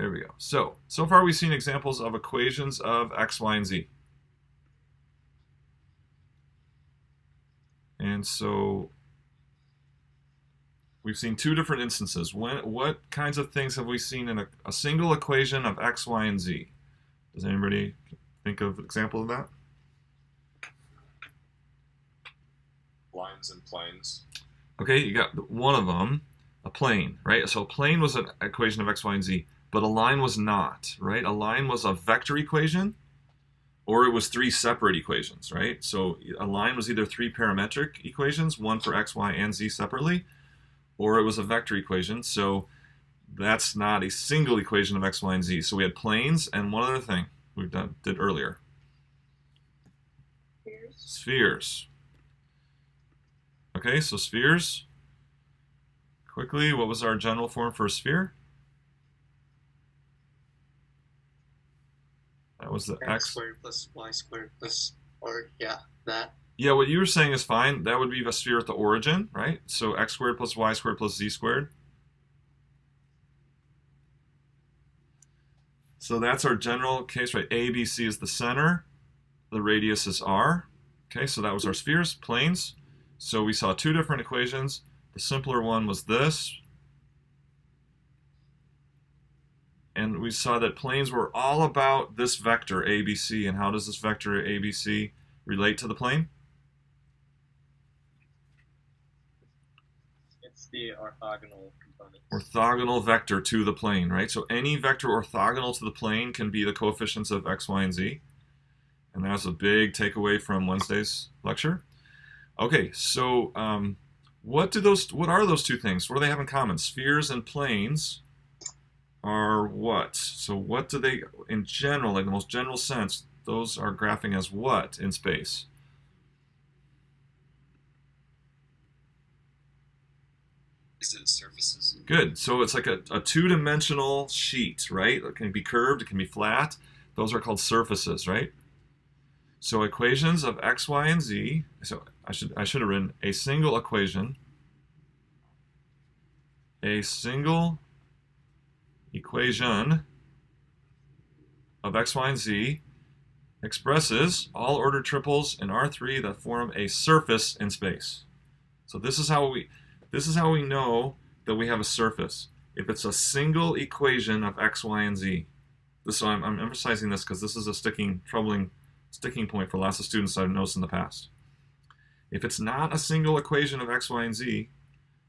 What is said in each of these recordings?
There we go. So far we've seen examples of equations of x, y, and z. And so we've seen two different instances. What kinds of things have we seen in a single equation of x, y, and z? Does anybody think of an example of that? Lines and planes. Okay, you got one of them, a plane, right? So a plane was an equation of x, y, and z, but a line was not, right? A line was a vector equation, or it was three separate equations, right? So a line was either three parametric equations, one for x, y, and z separately, or it was a vector equation. So that's not a single equation of x, y, and z. So we had planes and one other thing we did earlier. Spheres. Okay, so spheres. Quickly, what was our general form for a sphere? That was the x squared plus y squared plus, or yeah, that. Yeah, what you were saying is fine. That would be a sphere at the origin, right? So x squared plus y squared plus z squared. So that's our general case, right? A, B, C is the center. The radius is r. Okay, so that was our spheres, planes. So we saw two different equations. The simpler one was this. And we saw that planes were all about this vector, ABC. And how does this vector, ABC, relate to the plane? It's the orthogonal component. Orthogonal vector to the plane, right? So any vector orthogonal to the plane can be the coefficients of x, y, and z. And that was a big takeaway from Wednesday's lecture. Okay, so what are those two things? What do they have in common? Spheres and planes are what? So what do they, in general, like the most general sense, those are graphing as what in space? Is it surfaces? Good. So it's like a two-dimensional sheet, right? It can be curved, it can be flat. Those are called surfaces, right? So equations of x, y, and z. So I should have written a single equation. A single equation of x, y, and z expresses all ordered triples in R3 that form a surface in space. So this is how we know that we have a surface. If it's a single equation of x, y, and z. So I'm emphasizing this because this is a troubling sticking point for lots of students I've noticed in the past. If it's not a single equation of x, y, and z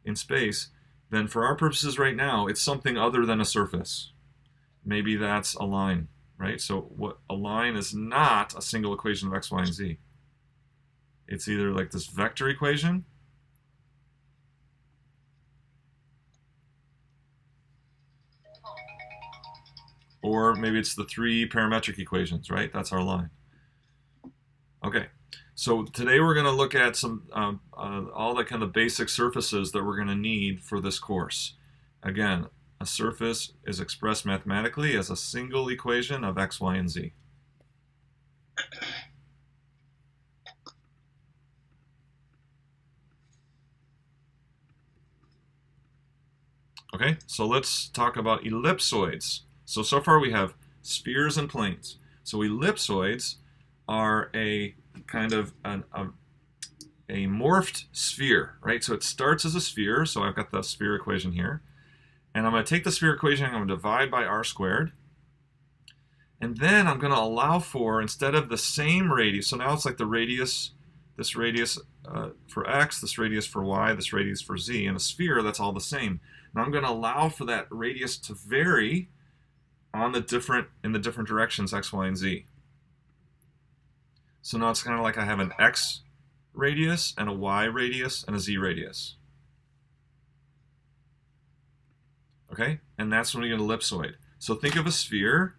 in space, then for our purposes right now, it's something other than a surface. Maybe that's a line, right? So what a line is not a single equation of x, y, and z. It's either like this vector equation, or maybe it's the three parametric equations, right? That's our line. Okay, so today we're going to look at some all the kind of basic surfaces that we're going to need for this course. Again, a surface is expressed mathematically as a single equation of x, y, and z. Okay, so let's talk about ellipsoids. So far we have spheres and planes. So ellipsoids are a kind of a morphed sphere, right? So it starts as a sphere, so I've got the sphere equation here. And I'm going to take the sphere equation, I'm going to divide by r squared. And then I'm going to allow for, instead of the same radius, so now it's like the radius, this radius for x, this radius for y, this radius for z. In a sphere, that's all the same. Now I'm going to allow for that radius to vary in the different directions, x, y, and z. So now it's kind of like I have an x radius and a y radius and a z radius. Okay, and that's when we get an ellipsoid. So think of a sphere.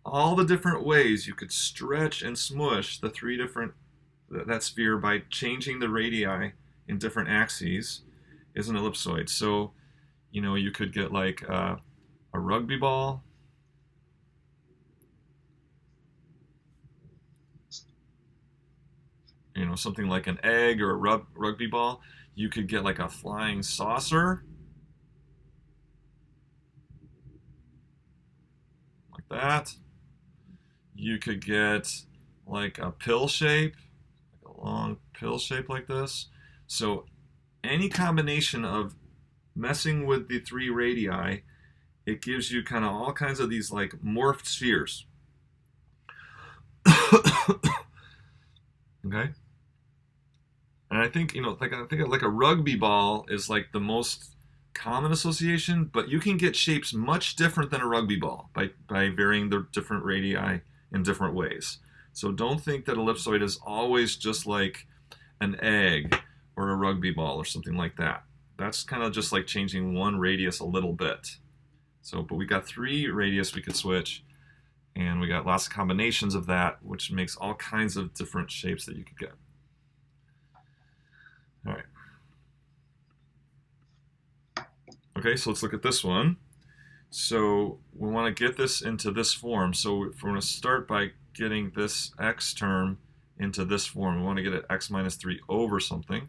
All the different ways you could stretch and smush that sphere by changing the radii in different axes is an ellipsoid. So, you know, you could get like a rugby ball. You know, something like an egg or a rugby ball. You could get like a flying saucer. like that. You could get like a pill shape, like a long pill shape like this. So any combination of messing with the 3 radii, it gives you kind of all kinds of these like morphed spheres. Okay. And I think, I think like a rugby ball is like the most common association, but you can get shapes much different than a rugby ball by varying the different radii in different ways. So don't think that ellipsoid is always just like an egg or a rugby ball or something like that. That's kind of just like changing one radius a little bit. So, but we got 3 radius we could switch, and we got lots of combinations of that, which makes all kinds of different shapes that you could get. All right. Okay, so let's look at this one. So we want to get this into this form. So we're going to start by getting this x term into this form. We want to get it x minus 3 over something.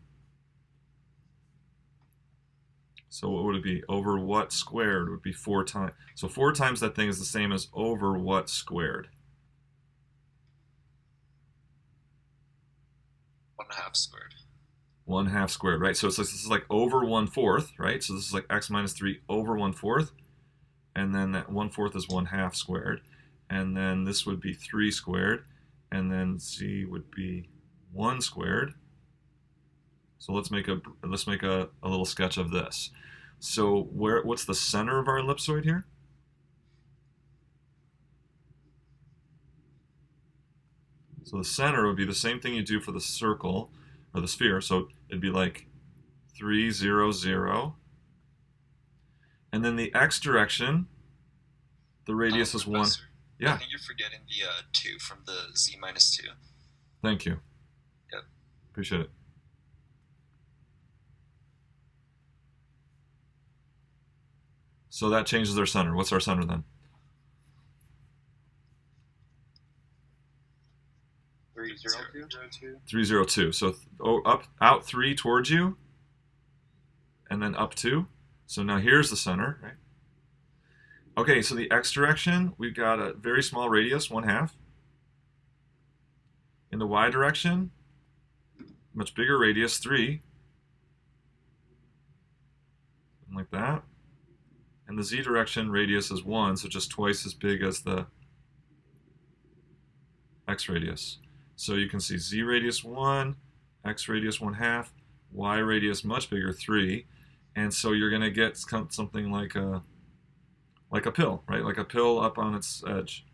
So what would it be? Over what squared would be 4 times. So 4 times that thing is the same as over what squared? 1/2 squared. 1/2 squared, right? So it's like, this is like over 1/4, right? So this is like x minus 3 over 1/4. And then that 1/4 is 1/2 squared. And then this would be 3 squared. And then z would be 1 squared. So let's make a little sketch of this. So what's the center of our ellipsoid here? So the center would be the same thing you do for the circle or the sphere. So it'd be like 3, 0, 0. And then the x direction, the radius is 1. Professor, Yeah. I think you're forgetting the 2 from the z minus 2. Thank you. Yep. Appreciate it. So that changes our center. What's our center then? 302. 302. So out 3 towards you, and then up 2. So now here's the center, right? Okay, so the x direction, we've got a very small radius, 1/2. In the y direction, much bigger radius, 3. Like that. And the z direction radius is 1, so just twice as big as the x radius. So you can see z radius 1, x radius 1/2, y radius much bigger, 3. And so you're going to get something like a pill, right? Like a pill up on its edge.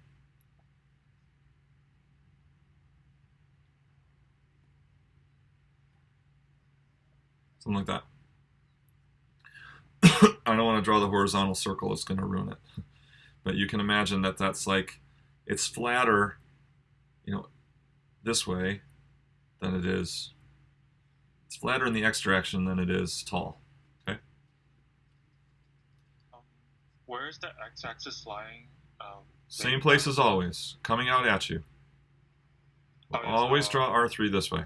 Something like that. I don't want to draw the horizontal circle, it's going to ruin it. But you can imagine that that's like, it's flatter, this way than it is. It's flatter in the x direction than it is tall. Okay? Where is the x-axis lying? Same place as always, coming out at you. We'll always draw R3 this way.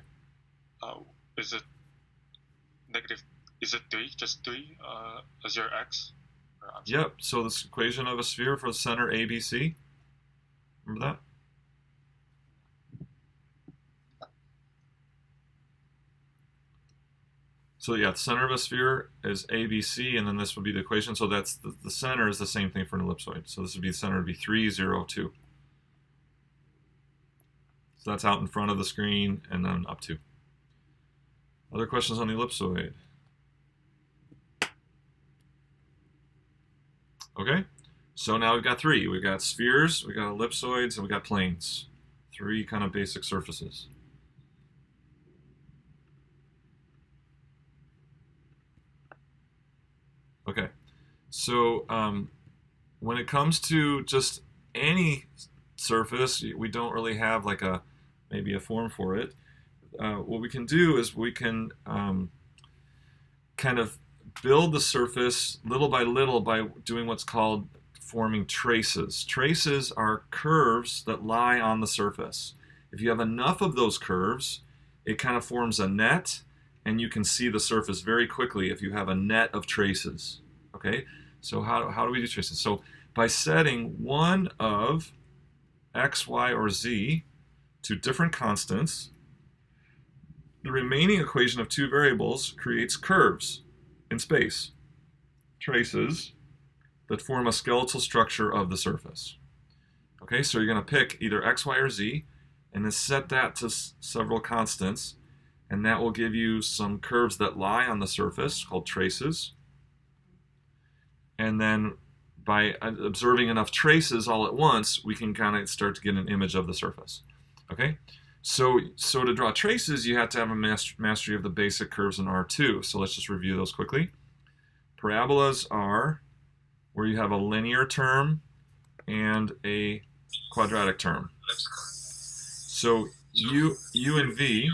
Is it negative? Is it 3? Just 3 as your x? Yep. So this equation of a sphere for the center ABC. Remember that? So yeah, the center of a sphere is ABC, and then this would be the equation. So that's the center is the same thing for an ellipsoid. So this would be the center would be 3, 0, 2. So that's out in front of the screen and then up 2. Other questions on the ellipsoid? Okay, so now we've got 3. We've got spheres, we've got ellipsoids, and we've got planes. 3 kind of basic surfaces. Okay, so when it comes to just any surface, we don't really have like maybe a form for it. What we can do is we can kind of build the surface little by little by doing what's called forming traces. Traces are curves that lie on the surface. If you have enough of those curves, it kind of forms a net, and you can see the surface very quickly if you have a net of traces. Okay, so how do we do traces? So by setting one of x, y, or z to different constants, the remaining equation of two variables creates curves in space, traces that form a skeletal structure of the surface. Okay, so you're going to pick either x, y, or z, and then set that to several constants, and that will give you some curves that lie on the surface called traces. And then by observing enough traces all at once, we can kind of start to get an image of the surface. Okay, so to draw traces, you have to have a mastery of the basic curves in R2. So let's just review those quickly. Parabolas are where you have a linear term and a quadratic term. So U and V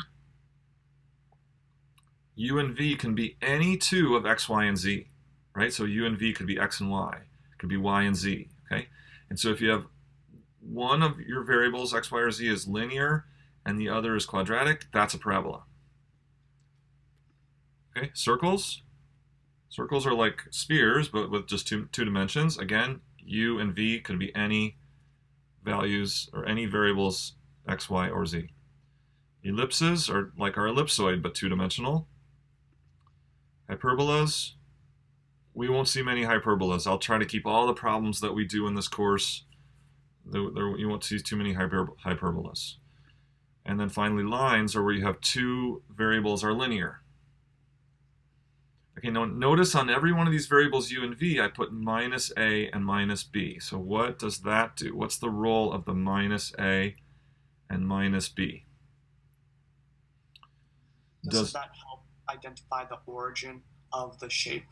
can be any two of x, y, and z, right? So U and V could be x and y, could be y and z, okay? And so if you have one of your variables, x, y, or z, is linear and the other is quadratic, that's a parabola. Okay, circles. Circles are like spheres, but with just two dimensions. Again, U and V could be any values or any variables x, y, or z. Ellipses are like our ellipsoid, but two-dimensional. Hyperbolas, we won't see many hyperbolas. I'll try to keep all the problems that we do in this course. You won't see too many hyperbolas. And then finally, lines are where you have two variables are linear. Okay, now notice on every one of these variables u and v, I put minus a and minus b. So what does that do? What's the role of the minus a and minus b? Does that help identify the origin of the shape?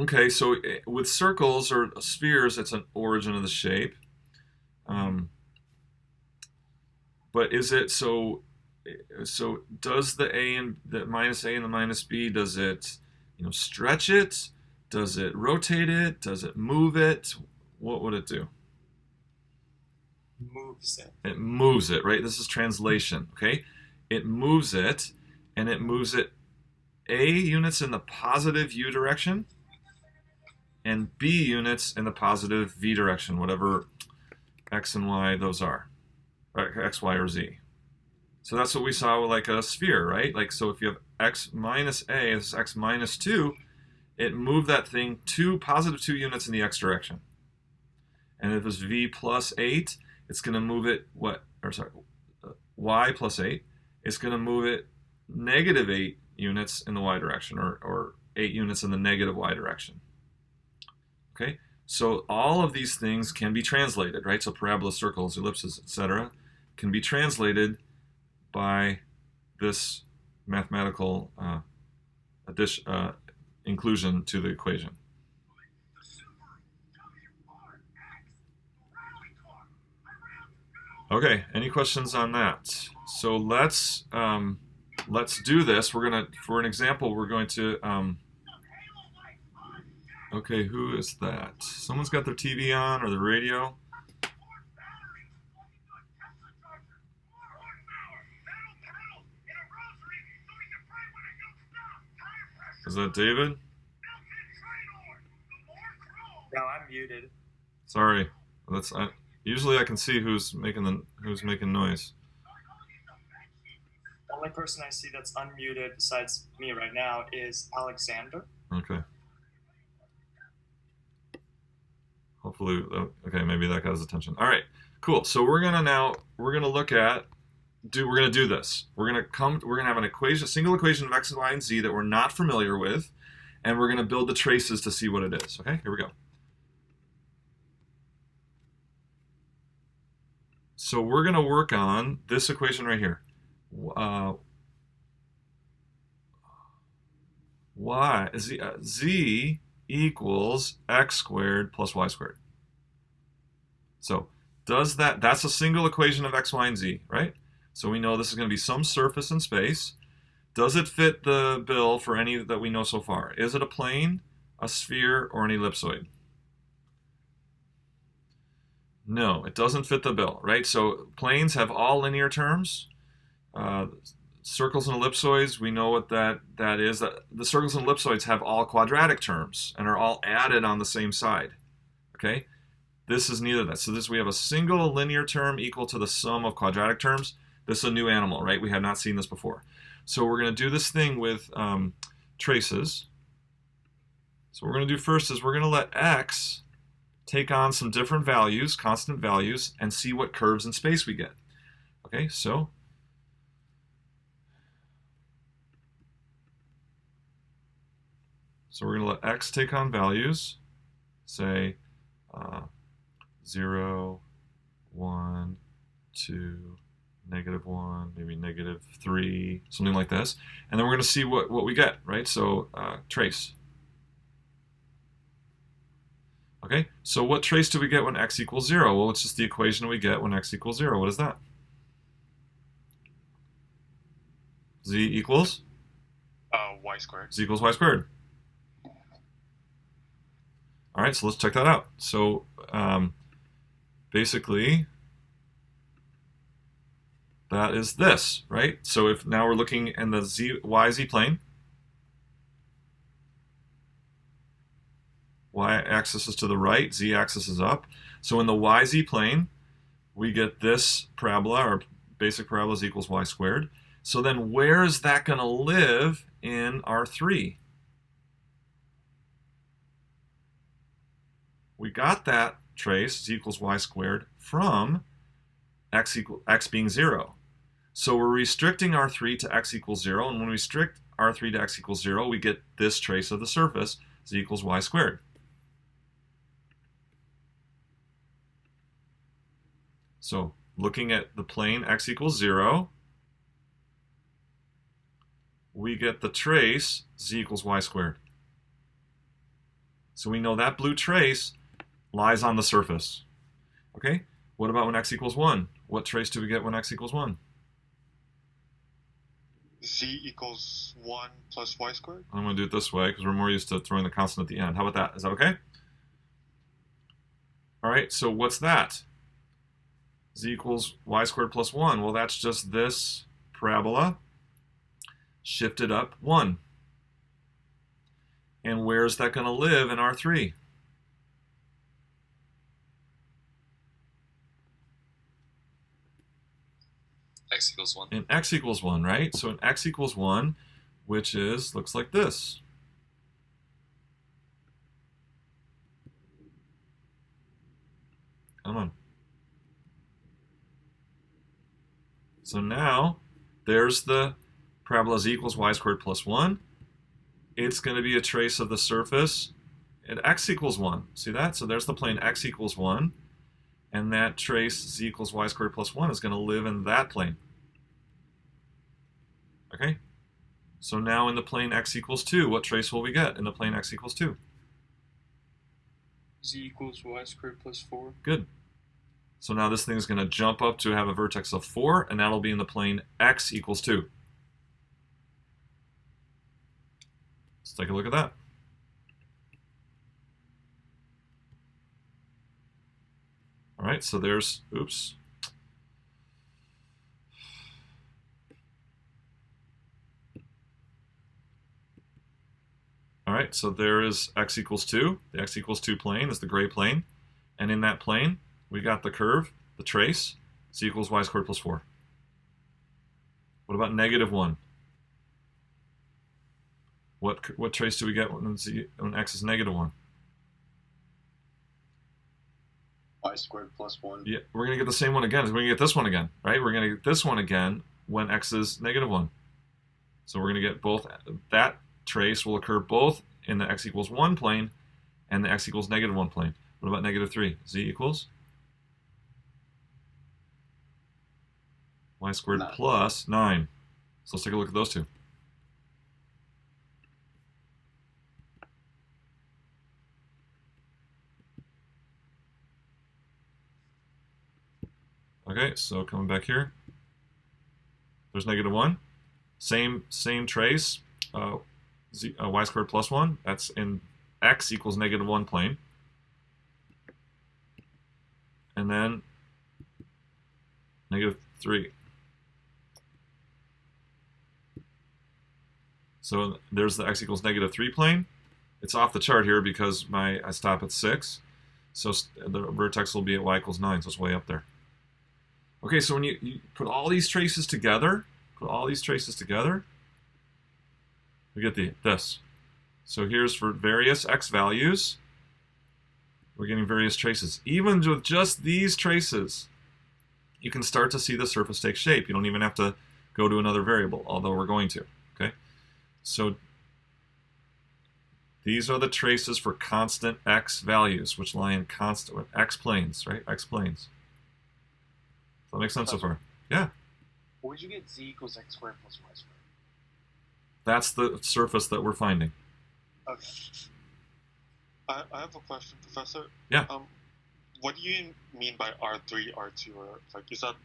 Okay, so with circles or spheres, it's an origin of the shape. But is it so does the a and the minus a and the minus b, does it stretch it? Does it rotate it? Does it move it? What would it do? Moves it. It moves it, right? This is translation, okay? It moves it, and it moves it a units in the positive u direction and b units in the positive v direction, whatever x and y those are, or x, y, or z. So that's what we saw with like a sphere, right? Like, so if you have x minus a, this is x minus 2, it moved that thing positive 2 units in the x direction. And if it's v plus 8, it's going to move it, y plus 8, it's going to move it negative 8 units in the y direction, or 8 units in the negative y direction. Okay, so all of these things can be translated, right? So parabolas, circles, ellipses, etc., can be translated by this mathematical inclusion to the equation. Okay, any questions on that? So let's do this. We're gonna, for an example, we're going to. Okay, who is that? Someone's got their TV on or the radio. Is that David? No, I'm muted. Sorry, usually I can see who's making noise. The only person I see that's unmuted besides me right now is Alexander. Okay. Hopefully, okay, maybe that got his attention. All right, cool. So we're gonna do this. We're gonna have an equation, a single equation of x and y and z that we're not familiar with, and we're gonna build the traces to see what it is. Okay, here we go. So we're gonna work on this equation right here. Z equals x squared plus y squared. So that's a single equation of x, y, and z, right? So we know this is going to be some surface in space. Does it fit the bill for any that we know so far? Is it a plane, a sphere, or an ellipsoid? No, it doesn't fit the bill, right? So planes have all linear terms. Circles and ellipsoids, we know what that is. The circles and ellipsoids have all quadratic terms and are all added on the same side. Okay? This is neither that. So this, we have a single linear term equal to the sum of quadratic terms. This is a new animal, right? We have not seen this before. So we're going to do this thing with traces. So what we're going to do first is we're going to let x take on some different values, constant values, and see what curves in space we get. Okay, so we're going to let x take on values, say 0, 1, 2, -1, maybe -3, something like this. And then we're going to see what we get, right? So trace. Okay, so what trace do we get when x equals 0? Well, it's just the equation we get when x equals 0. What is that? Z equals? Y squared. Z equals y squared. All right, so let's check that out. So basically, that is this, right? So if now we're looking in the YZ plane, y-axis is to the right, z-axis is up. So in the yz plane, we get this parabola, or basic parabola is equals y squared. So then where is that going to live in R3? We got that trace, z equals y squared, from x being 0. So we're restricting R3 to x equals 0, and when we restrict R3 to x equals 0, we get this trace of the surface, z equals y squared. So looking at the plane x equals 0, we get the trace z equals y squared. So we know that blue trace lies on the surface. Okay, what about when x equals 1? What trace do we get when x equals 1? Z equals 1 plus y squared? I'm going to do it this way because we're more used to throwing the constant at the end. How about that? Is that okay? All right, so what's that? Z equals y squared plus 1. Well, that's just this parabola shifted up 1. And where's that going to live in R3? X equals 1. In x equals 1, right? So in x equals 1, which is, looks like this. Come on. So now, there's the parabola z equals y squared plus 1. It's going to be a trace of the surface at x equals 1. See that? So there's the plane x equals 1. And that trace z equals y squared plus 1 is going to live in that plane. Okay? So now in the plane x equals 2, what trace will we get in the plane x equals 2? Z equals y squared plus 4. Good. So now this thing is going to jump up to have a vertex of 4, and that'll be in the plane x equals 2. Let's take a look at that. All right, so there's, oops. All right, so there is x equals 2. The x equals 2 plane is the gray plane. And in that plane, we got the curve, the trace, z equals y squared plus 4. What about -1? What trace do we get when x is -1? Y squared plus 1. Yeah, we're going to get the same one again. We're going to get this one again, right? We're going to get this one again when x is -1. So we're going to get both. That trace will occur both in the x equals 1 plane and the x equals -1 plane. What about -3? Z equals y squared 9. plus 9. So let's take a look at those two. Okay, so coming back here, there's -1. Same trace, y squared plus 1. That's in x equals -1 plane. And then -3. So there's the x equals -3 plane. It's off the chart here because I stop at 6. So the vertex will be at y equals 9, so it's way up there. Okay, so when you put all these traces together, we get this. So here's for various x values, we're getting various traces. Even with just these traces, you can start to see the surface take shape. You don't even have to go to another variable, although we're going to. Okay, so these are the traces for constant x values, which lie in constant x planes, right? X planes. Does that make sense so far? Yeah. Where'd you get z equals x squared plus y squared? That's the surface that we're finding. Okay. I have a question, Professor. Yeah. What do you mean by R3, R2, or like is that?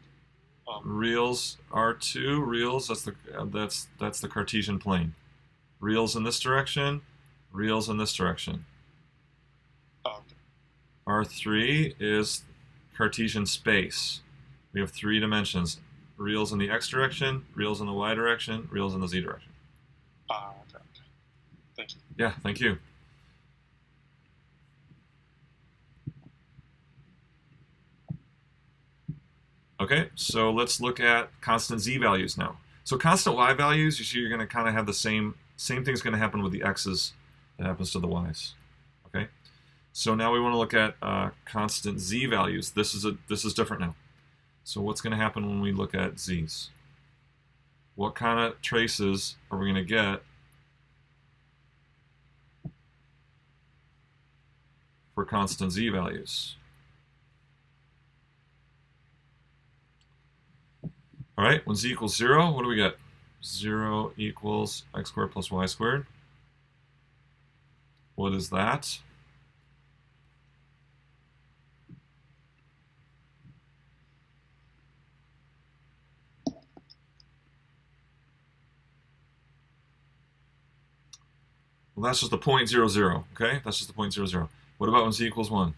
Reals R2, reals. That's the Cartesian plane. Reals in this direction, reals in this direction. Oh, okay. R3 is Cartesian space. We have 3 dimensions. Reals in the x direction, reals in the y direction, reals in the z direction. Okay. Thank you. Yeah, thank you. Okay, so let's look at constant z values now. So constant y values, you see you're going to kind of have the same thing's going to happen with the x's that happens to the y's. Okay, so now we want to look at constant z values. This is different now. So what's going to happen when we look at z's? What kind of traces are we going to get for constant z values? All right, when z equals 0, what do we get? 0 equals x squared plus y squared. What is that? Well, that's just the point 0, 0, okay? That's just the point 0, 0. What about when z equals 1?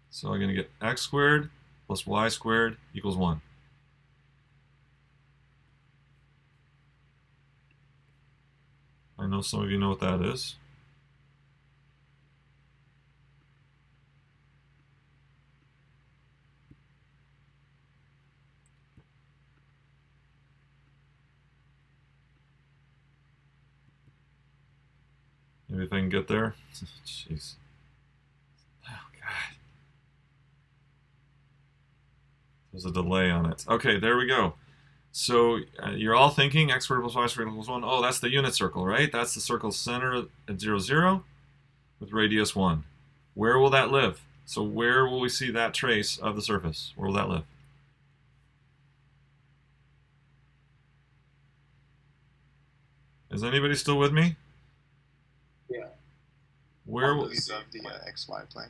So I'm going to get x squared plus y squared equals 1. I know some of you know what that is. Maybe if I can get there. Jeez. Oh, God. There's a delay on it. Okay, there we go. So you're all thinking x squared plus y squared equals 1. Oh, that's the unit circle, right? That's the circle's center at 0, 0 with radius 1. Where will that live? So where will we see that trace of the surface? Where will that live? Is anybody still with me? Yeah. Where will... Of the XY plane.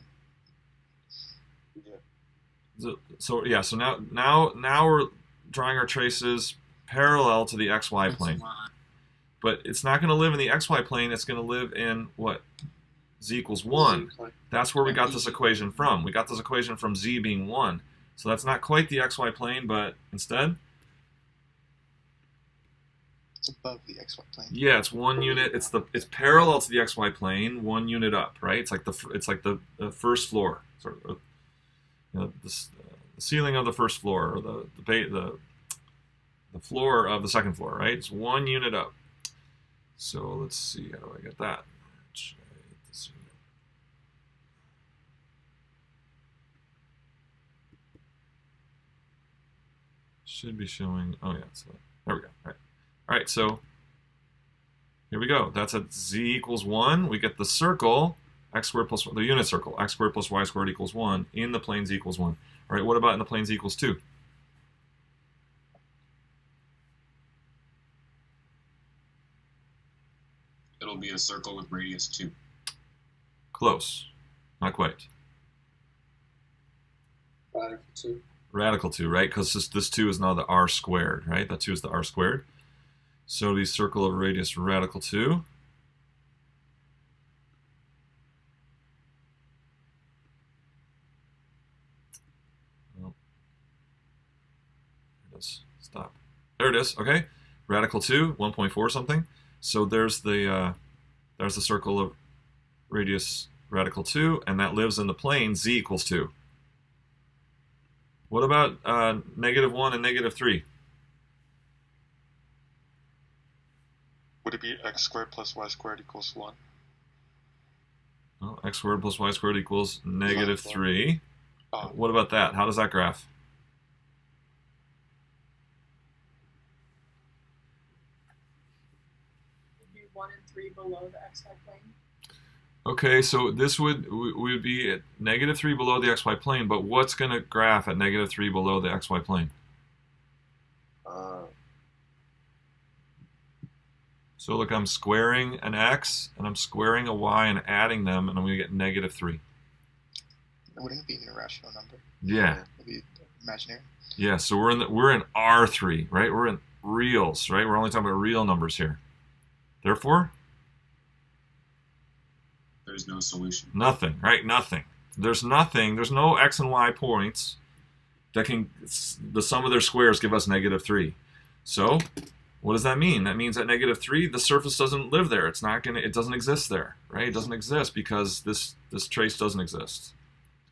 So yeah, so now we're drawing our traces parallel to the xy plane. But it's not going to live in the xy plane, it's going to live in what? Z equals 1. That's where we got this equation from. We got this equation from z being 1. So that's not quite the xy plane, but instead? It's above the XY plane. Yeah, it's 1 unit. It's parallel to the xy plane, 1 unit up, right? It's like the first floor, sort of. You know, the ceiling of the first floor, or the floor of the second floor, right? It's 1 unit up. So let's see, how do I get that? Should be showing. Oh yeah, so there we go. All right. So here we go. That's at z equals 1. We get the circle x squared plus the unit circle x squared plus y squared equals 1 in the plane z equals 1. All right. What about in the plane z equals 2? It'll be a circle with radius 2. Close. Not quite. Radical 2. Radical 2, right? Because this 2 is now the r squared, right? That 2 is the r squared. So the circle of radius radical 2. Well, stop. There it is. Okay, radical 2, 1.4 something. So there's the circle of radius radical 2, and that lives in the plane z equals 2. What about -1 and -3? Would it be x squared plus y squared equals 1? Well, x squared plus y squared equals -3. Oh. What about that? How does that graph? Would be 1 and 3 below the xy plane. Okay, so this would be at -3 below the xy plane, but what's going to graph at -3 below the xy plane? So look, I'm squaring an x and I'm squaring a y and adding them, and I'm going to get -3. Wouldn't it be an irrational number? Yeah. Maybe imaginary. Yeah. So we're in R3, right? We're in reals, right? We're only talking about real numbers here. Therefore, There's no solution. nothing, right? Nothing. There's nothing. There's no x and y points that can the sum of their squares give us -3. So what does that mean? That means at -3, the surface doesn't live there. It's not gonna. It doesn't exist there, right? It doesn't exist because this trace doesn't exist.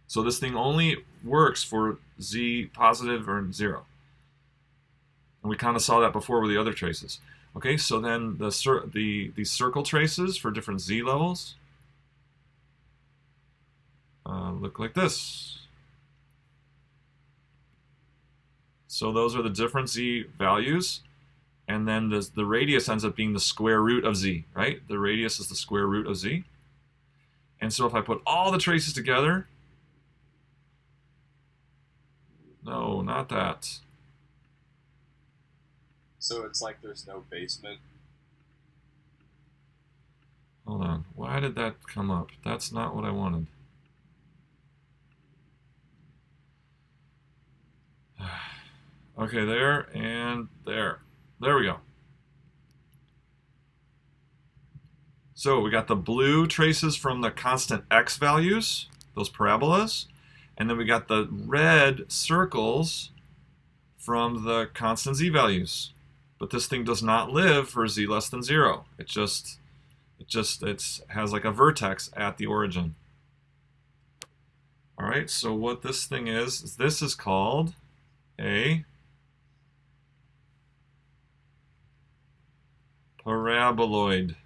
So this thing only works for z positive or 0. And we kind of saw that before with the other traces. Okay, so then the circle traces for different z levels look like this. So those are the different z values. And then the radius ends up being the square root of z, right? The radius is the square root of z. And so if I put all the traces together, no, not that. So it's like there's no basement. Hold on, why did that come up? That's not what I wanted. Okay, there and there. There we go. So we got the blue traces from the constant x values, those parabolas, and then we got the red circles from the constant z values. But this thing does not live for z less than 0. It has like a vertex at the origin. All right, so what this thing is this is called a paraboloid,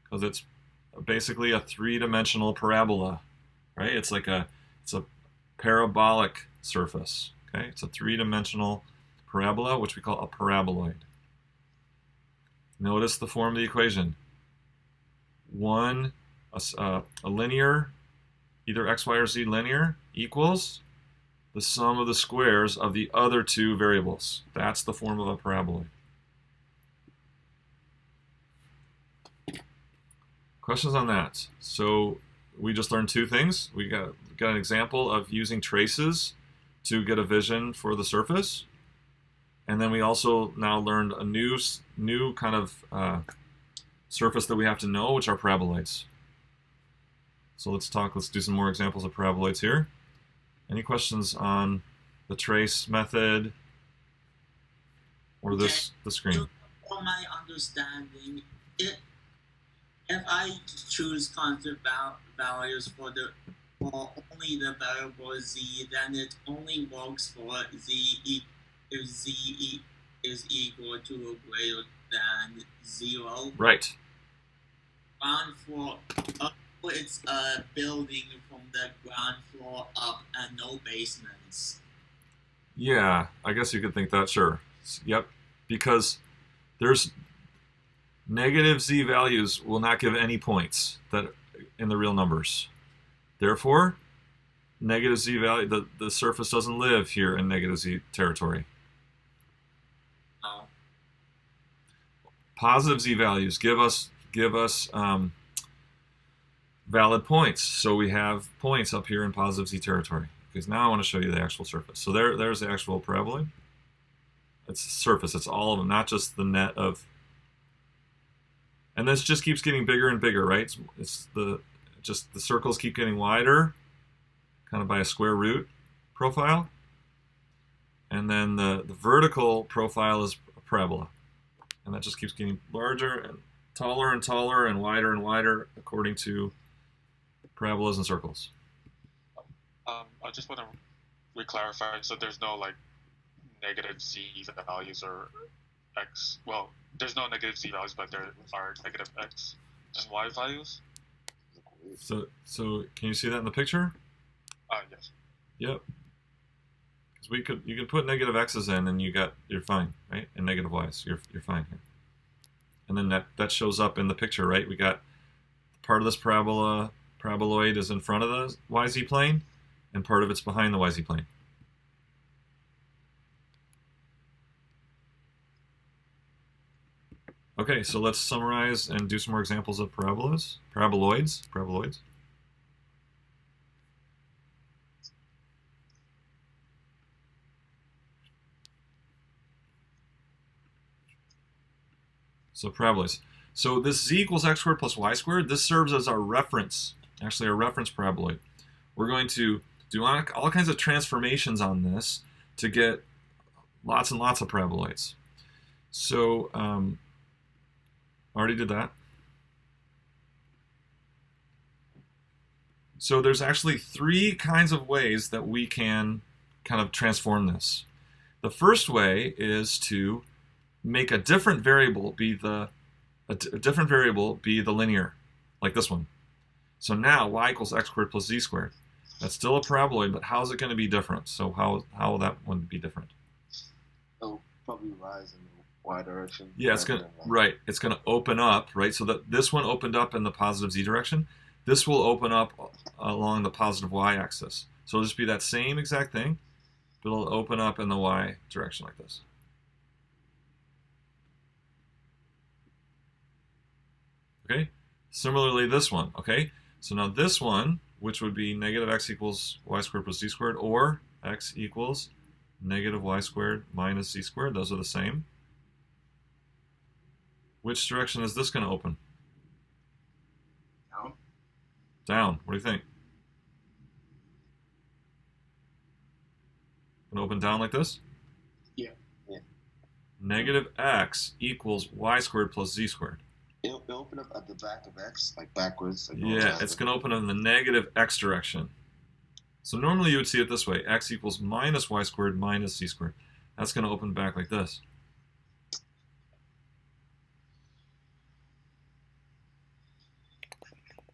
because it's basically a three-dimensional parabola, right? It's a parabolic surface. Okay, it's a three-dimensional parabola, which we call a paraboloid. Notice the form of the equation. A linear, either x, y, or z linear, equals the sum of the squares of the other two variables. That's the form of a paraboloid. Questions on that? So we just learned two things. We got an example of using traces to get a vision for the surface. And then we also now learned a new kind of surface that we have to know, which are paraboloids. So let's do some more examples of paraboloids here. Any questions on the trace method or the screen? For my understanding, if I choose constant values for only the variable z, then it only works for z if z is equal to or greater than 0. Right. Ground floor up, it's a building from the ground floor up and no basements. Yeah, I guess you could think that, sure. Yep, because there's negative z values will not give any points that in the real numbers. Therefore, negative z value, the surface doesn't live here in negative z territory. Oh. Positive z values give us valid points. So we have points up here in positive z territory. Because now I want to show you the actual surface. So there's the actual paraboloid. It's the surface. It's all of them, not just the net of. And this just keeps getting bigger and bigger, right? The circles keep getting wider, kind of by a square root profile. And then the vertical profile is a parabola. And that just keeps getting larger and taller and wider according to parabolas and circles. I just want to re-clarify. So there's no like negative z values or x. Well, there's no negative z values, but there are negative x and y values. So can you see that in the picture? Yes. Yep. Because you can put negative x's in and you're fine, right? And negative y's, you're fine here. And then that shows up in the picture, right? We got part of this paraboloid is in front of the yz plane, and part of it's behind the yz plane. Okay, so let's summarize and do some more examples of paraboloids. So parabolas. So this z equals x squared plus y squared, this serves as our reference, actually our reference paraboloid. We're going to do all kinds of transformations on this to get lots and lots of paraboloids. So, already did that. So there's actually 3 kinds of ways that we can kind of transform this. The first way is to make a different variable be the linear, like this one. So now y equals x squared plus z squared. That's still a paraboloid, but how is it going to be different? So how will that one be different? It'll probably rise in the y direction. Yeah, it's going to open up, right? So that this one opened up in the positive z direction. This will open up along the positive y axis. So it'll just be that same exact thing, but it'll open up in the y direction like this. Okay. Similarly, this one. Okay. So now this one, which would be negative x equals y squared plus z squared, or x equals negative y squared minus z squared. Those are the same. Which direction is this going to open? Down. Down. What do you think? Going to open down like this? Yeah. Negative x equals y squared plus z squared. It'll open up at the back of x, like backwards. Like Yeah, it's going to open in the negative x direction. So normally you would see it this way. X equals minus y squared minus z squared. That's going to open back like this.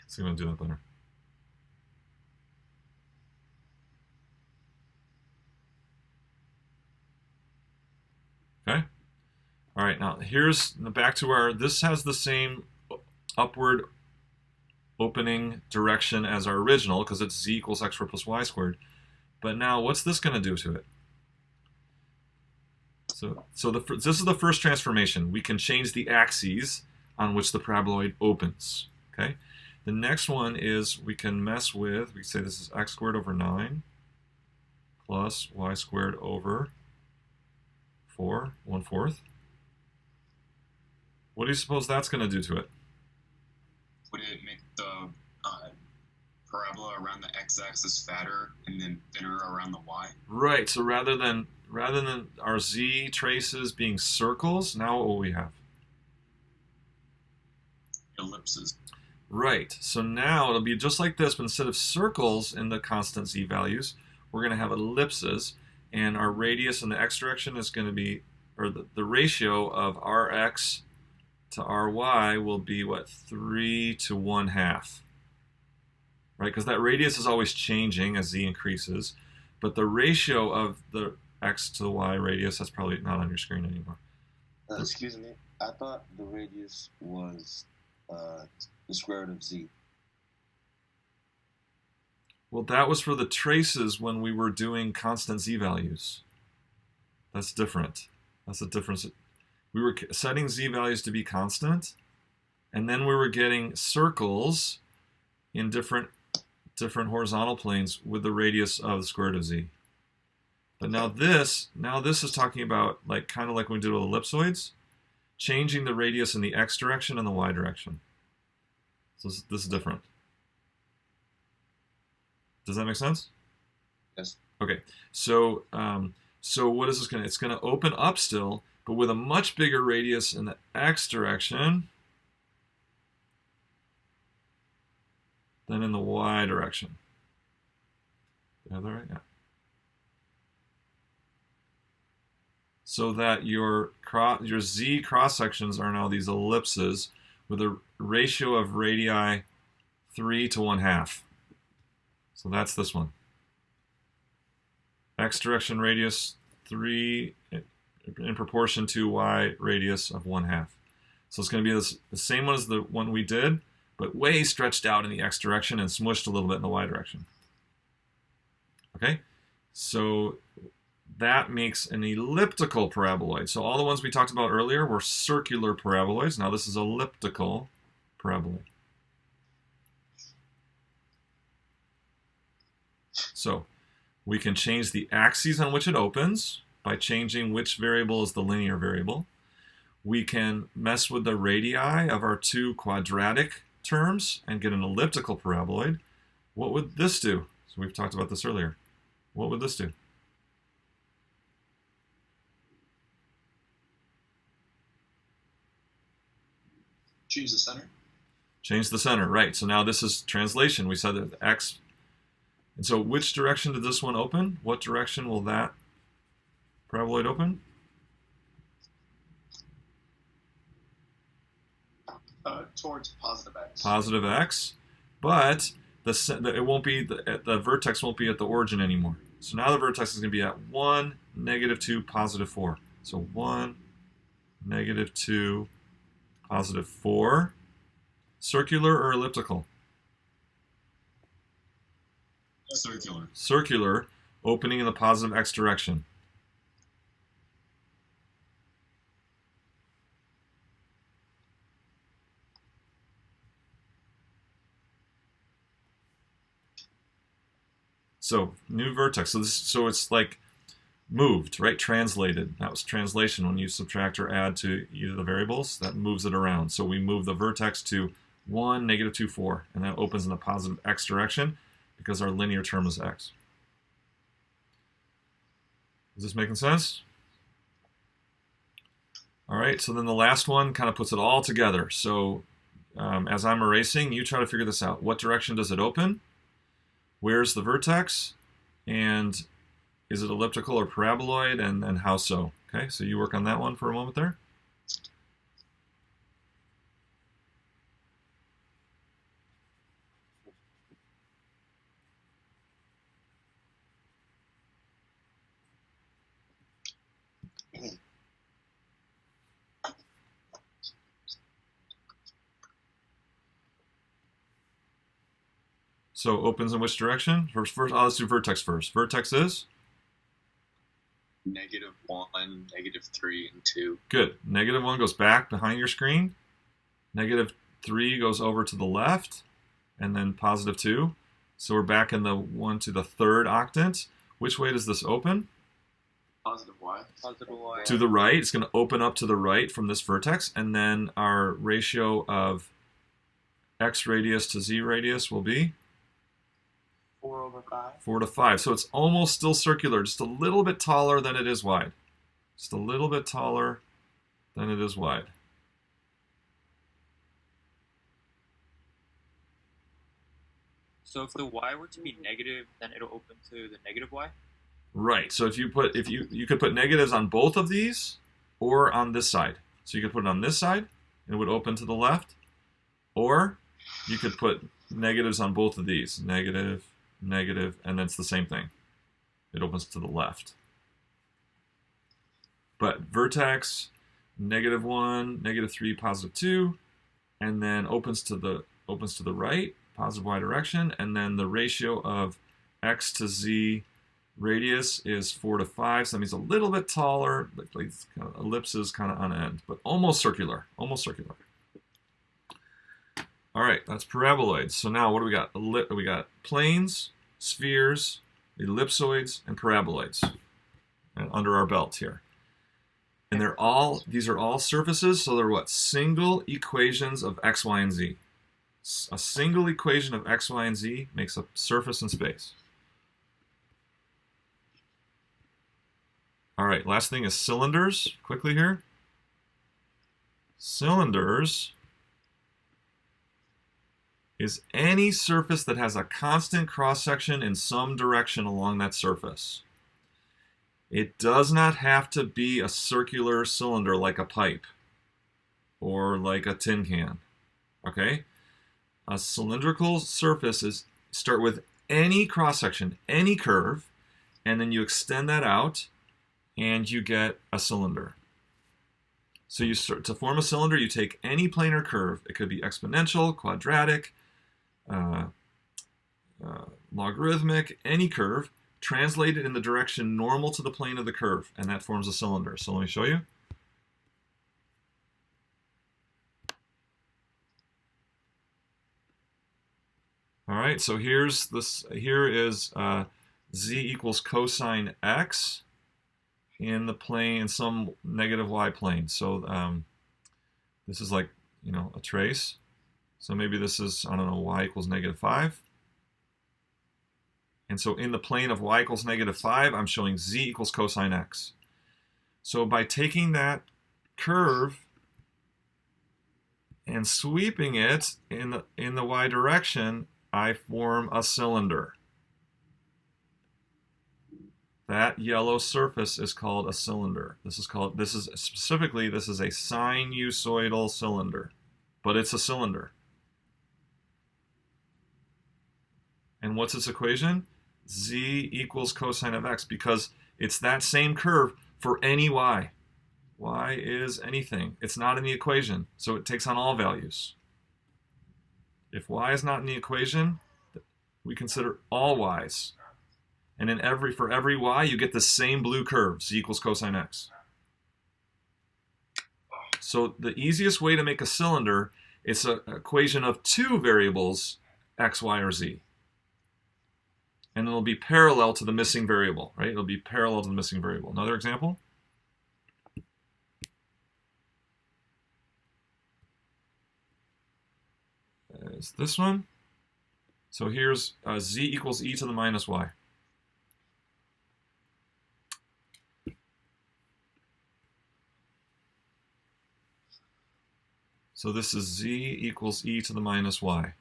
So I'm going to do that better. Okay. All right, now here's back to our, this has the same upward opening direction as our original because it's z equals x squared plus y squared. But now what's this going to do to it? So this is the first transformation. We can change the axes on which the paraboloid opens. Okay. The next one is we can mess with, we say this is x squared over 9 plus y squared over 4, 1/4. What do you suppose that's going to do to it? Would it make the parabola around the x-axis fatter and then thinner around the y? Right. So rather than our z traces being circles, now what will we have? Ellipses. Right. So now it'll be just like this, but instead of circles in the constant z values, we're going to have ellipses, and our radius in the x direction is going to be, or the ratio of rx to ry will be what, 3 to 1/2, right? Because that radius is always changing as z increases, but the ratio of the x to the y radius, that's probably not on your screen anymore. Excuse me. I thought the radius was the square root of z. Well, that was for the traces when we were doing constant z values. That's different. That's a difference. We were setting z values to be constant, and then we were getting circles in different horizontal planes with the radius of the square root of z. But now this is talking about kind of like when we did with ellipsoids, changing the radius in the x direction and the y direction. So this is different. Does that make sense? Yes. Okay. So what is this going to? It's going to open up still, but with a much bigger radius in the x direction. than in the y direction. Did I have that right? Yeah. So that your z cross sections are now these ellipses with a ratio of radii 3 to 1/2. So that's this one. X direction radius 3 in proportion to y radius of 1/2. So it's going to be the same one as the one we did, but way stretched out in the x direction and smushed a little bit in the y direction. Okay, so that makes an elliptical paraboloid. So all the ones we talked about earlier were circular paraboloids. Now this is elliptical paraboloid. So we can change the axes on which it opens by changing which variable is the linear variable. We can mess with the radii of our two quadratic terms and get an elliptical paraboloid. What would this do? So we've talked about this earlier. What would this do? Change the center. Change the center, right. So now this is translation. We said that x. And so which direction did this one open? What direction will that paraboloid open? Towards positive x. Positive x, but it won't be the vertex won't be at the origin anymore. So now the vertex is going to be at 1, -2, +4. So 1, -2, +4. Circular or elliptical? Circular. Circular, opening in the positive x direction. So new vertex. So it's like moved, right? Translated. That was translation. When you subtract or add to either the variables, that moves it around. So we move the vertex to 1, -2, 4, and that opens in the positive x direction because our linear term is x. Is this making sense? All right. So then the last one kind of puts it all together. So as I'm erasing, you try to figure this out. What direction does it open? Where's the vertex? And is it elliptical or paraboloid? And how so? Okay, so you work on that one for a moment there. So opens in which direction? First, let's do vertex first. Vertex is? -1, -3, and 2. Good. -1 goes back behind your screen. -3 goes over to the left. And then +2. So we're back in the 1 to the 3rd octant. Which way does this open? Positive y. Positive y. To the right. It's going to open up to the right from this vertex. And then our ratio of x radius to z radius will be? 4/5. 4 to 5. So it's almost still circular, just a little bit taller than it is wide. Just a little bit taller than it is wide. So if the y were to be negative, then it'll open to the negative y? Right. So if you could put negatives on both of these or on this side. So you could put it on this side and it would open to the left. Or you could put negatives on both of these. Negative, negative, and then it's the same thing. It opens to the left. But vertex, -1, -3, +2, and then opens to the right, positive y direction, and then the ratio of x to z radius is 4 to 5, so that means a little bit taller, like kind of ellipses kind of on end, but almost circular, almost circular. All right, that's paraboloids. So now what do we got? We got planes, spheres, ellipsoids, and paraboloids under our belt here. And these are all surfaces, so they're what? Single equations of x, y, and z. A single equation of x, y, and z makes a surface in space. All right, last thing is cylinders, quickly here. Cylinders is any surface that has a constant cross-section in some direction along that surface. It does not have to be a circular cylinder like a pipe or like a tin can. Okay? A cylindrical surface is start with any cross-section, any curve, and then you extend that out and you get a cylinder. So you start to form a cylinder, you take any planar curve. It could be exponential, quadratic, logarithmic, any curve, translate it in the direction normal to the plane of the curve, and that forms a cylinder. So let me show you. All right, so here is z equals cosine x in the plane, in some negative y plane. So this is like, a trace. So maybe this is, I don't know, y equals -5. And so in the plane of y equals -5, I'm showing z equals cosine x. So by taking that curve and sweeping it in the y direction, I form a cylinder. That yellow surface is called a cylinder. This is a sinusoidal cylinder, but it's a cylinder. And what's its equation? Z equals cosine of x, because it's that same curve for any y. Y is anything. It's not in the equation, so it takes on all values. If y is not in the equation, we consider all y's. And for every y, you get the same blue curve, z equals cosine x. So the easiest way to make a cylinder is an equation of two variables, x, y, or z. And it'll be parallel to the missing variable, right? It'll be parallel to the missing variable. Another example? Is this one. So here's z equals e to the minus y. So this is z equals e to the minus y.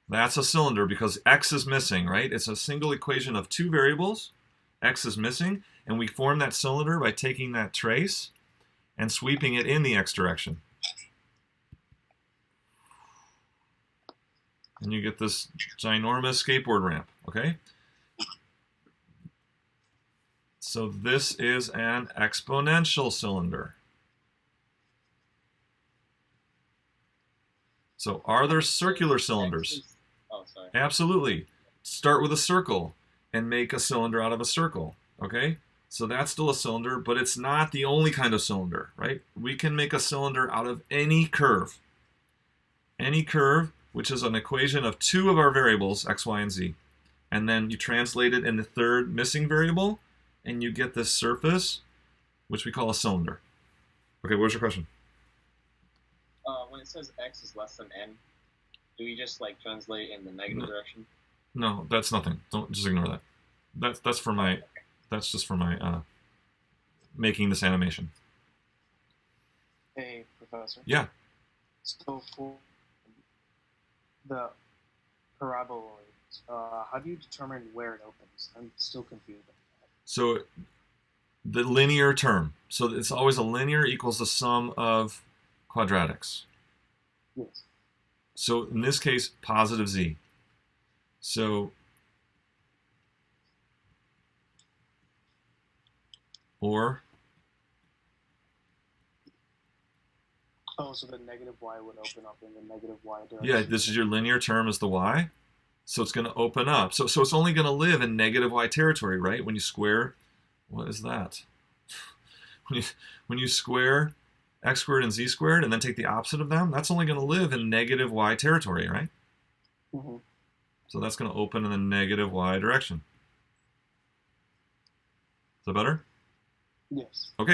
That's a cylinder because x is missing, right? It's a single equation of two variables. X is missing, and we form that cylinder by taking that trace and sweeping it in the x direction. And you get this ginormous skateboard ramp, okay? So this is an exponential cylinder. So are there circular cylinders? Oh, sorry. Absolutely. Start with a circle and make a cylinder out of a circle, okay? So that's still a cylinder, but it's not the only kind of cylinder, right? We can make a cylinder out of any curve. Any curve, which is an equation of two of our variables, x, y, and z. And then you translate it in the third missing variable, and you get this surface, which we call a cylinder. Okay, what's your question? When it says x is less than n, do we just like translate in the negative direction? No, that's nothing. Don't just ignore that. That's just for my making this animation. Hey, Professor. Yeah. So for the paraboloids, how do you determine where it opens? I'm still confused. So the linear term. So it's always a linear equals the sum of quadratics. Yes. So in this case, positive z. So or so the negative y would open up in the negative y direction. yeah, this is your linear term is the y. So it's going to open up. So it's only going to live in negative y territory, right? When you square, what is that? When you square x squared and z squared and then take the opposite of them, that's only going to live in negative y territory, right? Mm-hmm. So that's going to open in the negative y direction. Is that better? Yes. Okay.